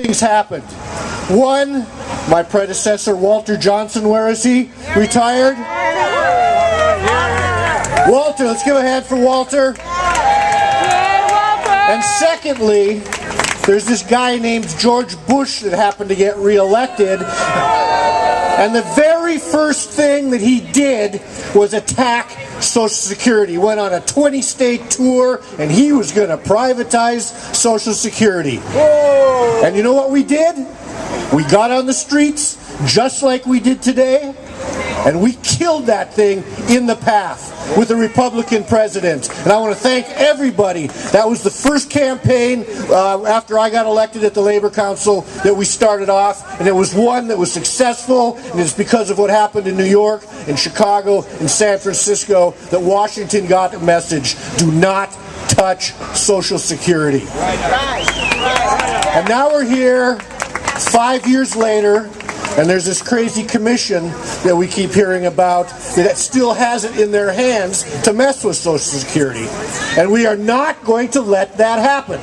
things happened. One, my predecessor Walter Johnson, where is he? Retired? Walter, let's give a hand for Walter. And secondly, there's this guy named George Bush that happened to get reelected. And the very first thing that he did was attack Social Security. He went on a 20-state tour and he was going to privatize Social Security. Whoa. And you know what we did? We got on the streets just like we did today, and we killed that thing in the path with a Republican president. And I want to thank everybody. That was the first campaign after I got elected at the Labor Council that we started off, and it was one that was successful, and it's because of what happened in New York, in Chicago, in San Francisco that Washington got the message: do not touch Social Security. And now we're here 5 years later, and there's this crazy commission that we keep hearing about that still has it in their hands to mess with Social Security. And we are not going to let that happen.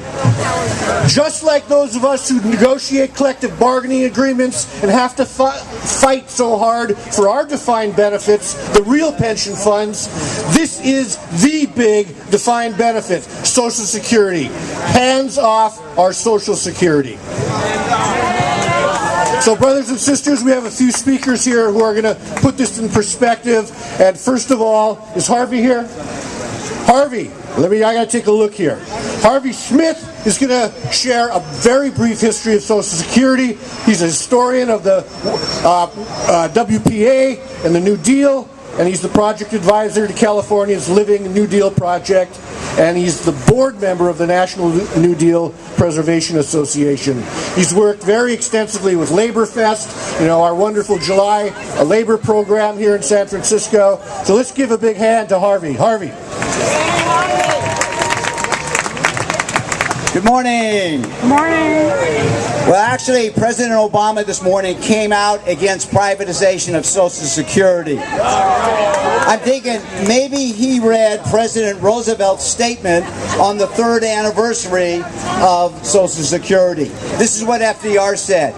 Just like those of us who negotiate collective bargaining agreements and have to fight so hard for our defined benefits, the real pension funds, this is the big defined benefit, Social Security. Hands off our Social Security. So brothers and sisters, we have a few speakers here who are going to put this in perspective. And first of all, is Harvey here? Harvey, I got to take a look here. Harvey Smith is going to share a very brief history of Social Security. He's a historian of the WPA and the New Deal, and he's the project advisor to California's Living New Deal Project, and he's the board member of the National New Deal Preservation Association. He's worked very extensively with Labor Fest, our wonderful July labor program here in San Francisco. So let's give a big hand to Harvey. Harvey. Good morning. Good morning. Well, actually, President Obama this morning came out against privatization of Social Security. I'm thinking maybe he read President Roosevelt's statement on the 3rd anniversary of Social Security. This is what FDR said.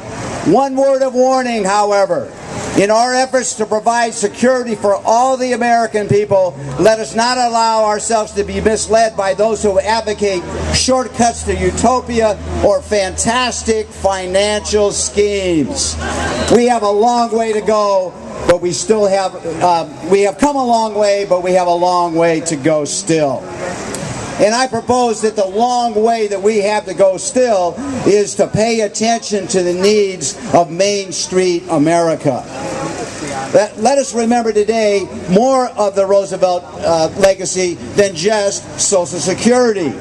One word of warning, however. In our efforts to provide security for all the American people, let us not allow ourselves to be misled by those who advocate shortcuts to utopia or fantastic financial schemes. We have a long way to go, but we still have, we have come a long way, but we have a long way to go still. And I propose that the long way that we have to go still is to pay attention to the needs of Main Street America. Let us remember today more of the Roosevelt legacy than just Social Security.